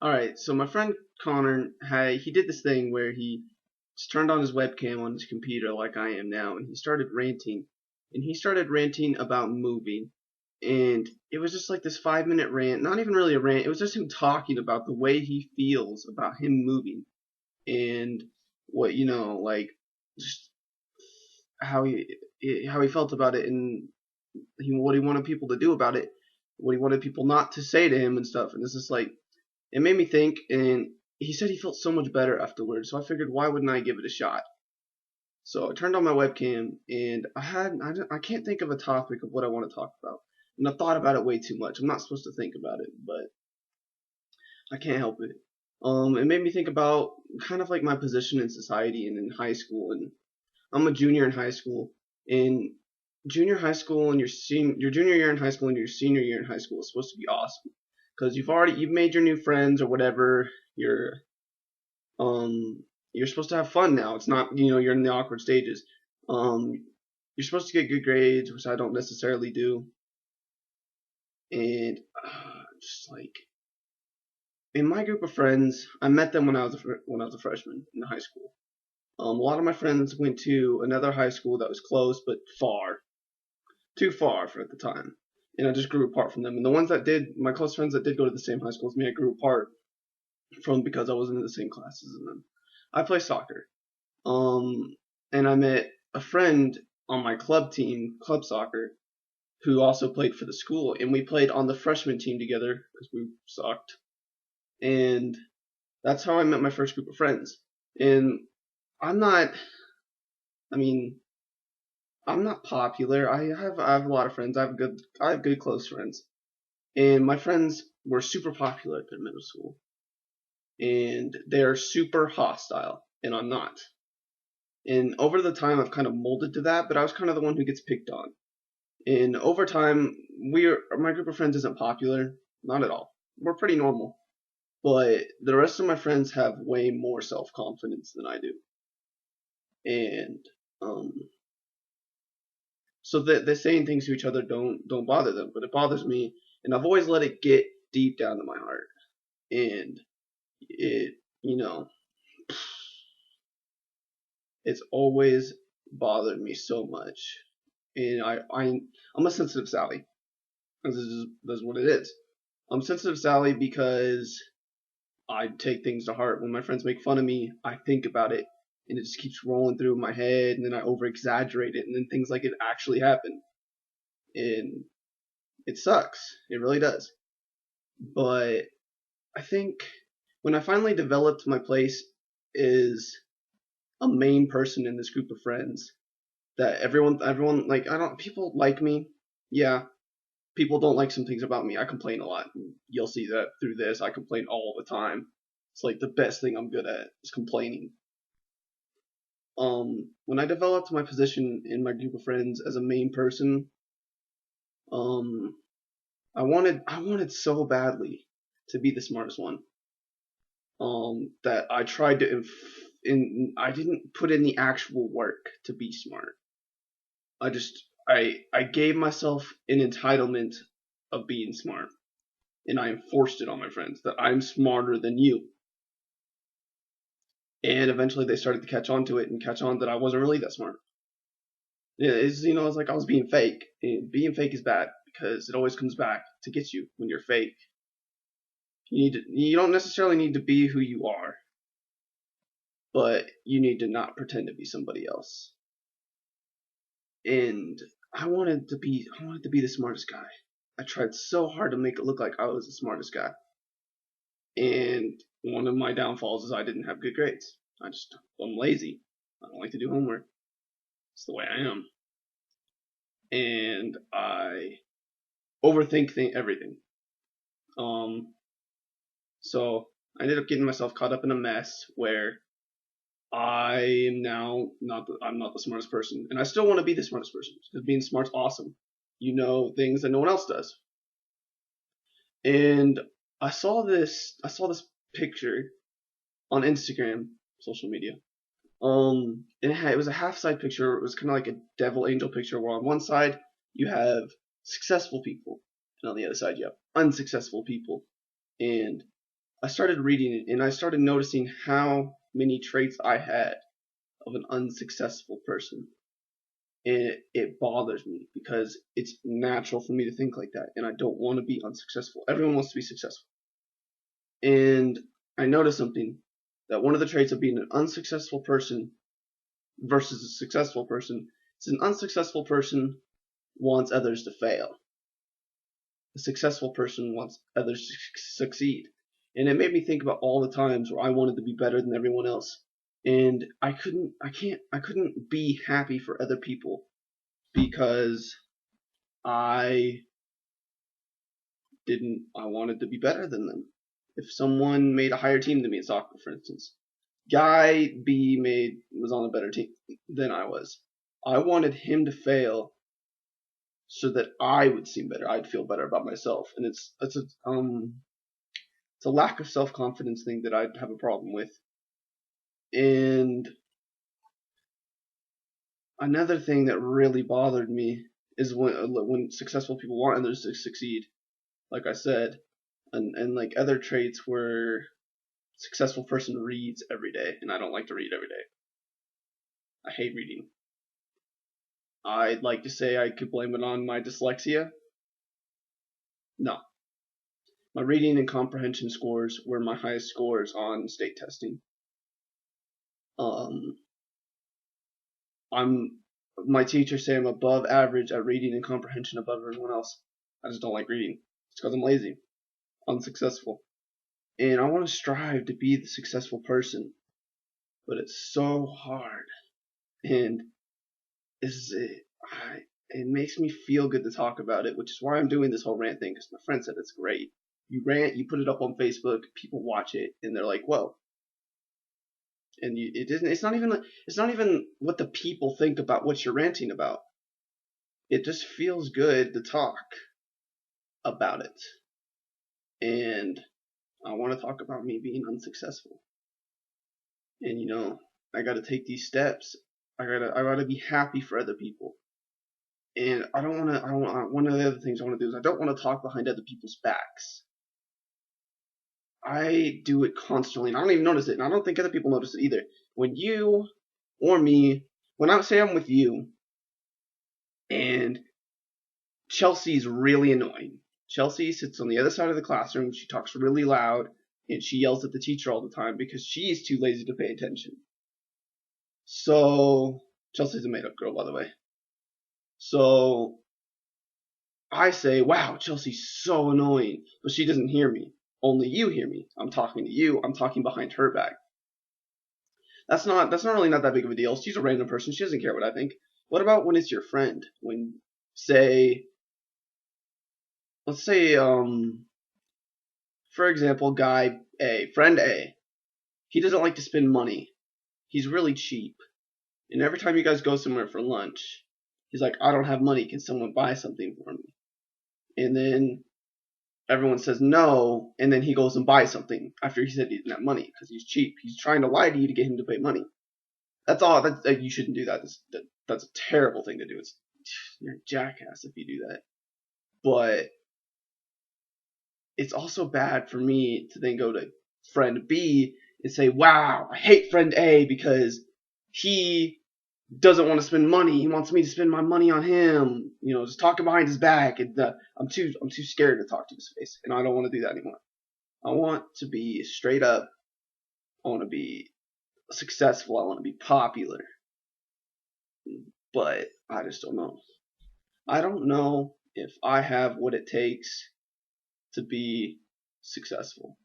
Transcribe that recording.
Alright, so my friend Connor he did this thing where he just turned on his webcam on his computer like I am now, and he started ranting. And he started ranting about moving. And it was just like this 5 minute rant, not even really a rant, it was just him talking about the way he feels about him moving. And what, like, just how he felt about it, and what he wanted people to do about it, what he wanted people not to say to him and stuff. And it's just like, it made me think, and he said he felt so much better afterwards, so I figured why wouldn't I give it a shot? So I turned on my webcam, and I can't think of a topic of what I want to talk about. And I thought about it way too much. I'm not supposed to think about it, but I can't help it. It made me think about kind of like my position in society and in high school. And I'm a junior in high school. And junior high school and your junior year in high school and your senior year in high school is supposed to be awesome because you've made your new friends or whatever. You're supposed to have fun now. It's not, you're in the awkward stages. You're supposed to get good grades, which I don't necessarily do. And just like in my group of friends, I met them when I was a freshman in high school. A lot of my friends went to another high school that was close but too far for at the time, and I just grew apart from them. And the ones that did, my close friends that did go to the same high school as me, I grew apart from because I wasn't in the same classes as them. I play soccer, and I met a friend on my club team, club soccer, who also played for the school, and we played on the freshman team together because we sucked. And that's how I met my first group of friends. And I'm not, I mean, I'm not popular. I have a lot of friends. I have good close friends. And my friends were super popular at their middle school. And they're super hostile, and I'm not. And over the time I've kind of molded to that, but I was kind of the one who gets picked on. And over time my group of friends isn't popular, not at all. We're pretty normal. But the rest of my friends have way more self-confidence than I do. And so that they're saying things to each other don't bother them, but it bothers me, and I've always let it get deep down to my heart, and it you know it's always bothered me so much, and I'm a sensitive Sally. That's what it is. I'm sensitive Sally because I take things to heart. When my friends make fun of me, I think about it, and it just keeps rolling through my head, and then I over exaggerate it, and then things like it actually happen, and it sucks. It really does. But I think when I finally developed my place is a main person in this group of friends that everyone like, I don't people like me. Yeah, people don't like some things about me. I complain a lot. You'll see that through this. I complain all the time. It's like the best thing I'm good at is complaining. When I developed my position in my group of friends as a main person, um I wanted so badly to be the smartest one. That I tried to I didn't put in the actual work to be smart. I gave myself an entitlement of being smart, and I enforced it on my friends that I'm smarter than you. And eventually they started to catch on to it and catch on that I wasn't really that smart. It's like I was being fake. And being fake is bad because it always comes back to get you when you're fake. You don't necessarily need to be who you are, but you need to not pretend to be somebody else. And I wanted to be the smartest guy. I tried so hard to make it look like I was the smartest guy. And one of my downfalls is I didn't have good grades. I'm lazy. I don't like to do homework. It's the way I am. And I overthink everything. So I ended up getting myself caught up in a mess where I'm not the smartest person, and I still want to be the smartest person because being smart's awesome. You know things that no one else does. And I saw this picture on Instagram, social media. And it was a half side picture. It was kind of like a devil angel picture, where on one side you have successful people, and on the other side you have unsuccessful people. And I started reading it and I started noticing how many traits I had of an unsuccessful person. And it bothers me because it's natural for me to think like that, and I don't want to be unsuccessful. Everyone wants to be successful. And I noticed something, that one of the traits of being an unsuccessful person versus a successful person is an unsuccessful person wants others to fail. A successful person wants others to succeed. And it made me think about all the times where I wanted to be better than everyone else. And I couldn't be happy for other people because I I wanted to be better than them. If someone made a higher team than me in soccer, for instance, guy B was on a better team than I was. I wanted him to fail so that I would seem better. I'd feel better about myself, and it's a lack of self confidence thing that I'd have a problem with. And another thing that really bothered me is when successful people want others to succeed. Like I said, and like other traits where successful person reads every day, and I don't like to read every day. I hate reading. I'd like to say I could blame it on my dyslexia. No. My reading and comprehension scores were my highest scores on state testing. Um, my teachers say I'm above average at reading and comprehension above everyone else. I just don't like reading. It's because I'm lazy, unsuccessful. And I want to strive to be the successful person, but it's so hard. And it makes me feel good to talk about it, which is why I'm doing this whole rant thing, because my friend said it's great. You rant, you put it up on Facebook, people watch it, and they're like, whoa. And it isn't. It's not even what the people think about what you're ranting about. It just feels good to talk about it. And I want to talk about me being unsuccessful. And I got to take these steps. I gotta be happy for other people. And I don't want to. One of the other things I want to do is I don't want to talk behind other people's backs. I do it constantly, and I don't even notice it, and I don't think other people notice it either. When you or me, when I say I'm with you, and Chelsea's really annoying. Chelsea sits on the other side of the classroom. She talks really loud, and she yells at the teacher all the time because she's too lazy to pay attention. So Chelsea's a made-up girl, by the way. So I say, wow, Chelsea's so annoying, but she doesn't hear me. Only you hear me. I'm talking to you. I'm talking behind her back. That's not really not that big of a deal. She's a random person. She doesn't care what I think. What about when it's your friend? When let's say for example, friend A, he doesn't like to spend money. He's really cheap. And every time you guys go somewhere for lunch, he's like, I don't have money. Can someone buy something for me? And then everyone says no, and then he goes and buys something after he said he didn't have money because he's cheap. He's trying to lie to you to get him to pay money. That's all. You shouldn't do that. That's a terrible thing to do. You're a jackass if you do that. But it's also bad for me to then go to friend B and say, wow, I hate friend A because he doesn't want to spend money. He wants me to spend my money on him. Just talking behind his back. And I'm too scared to talk to his face, and I don't want to do that anymore. I want to be straight up. I want to be successful. I want to be popular. But I just don't know. I don't know if I have what it takes to be successful.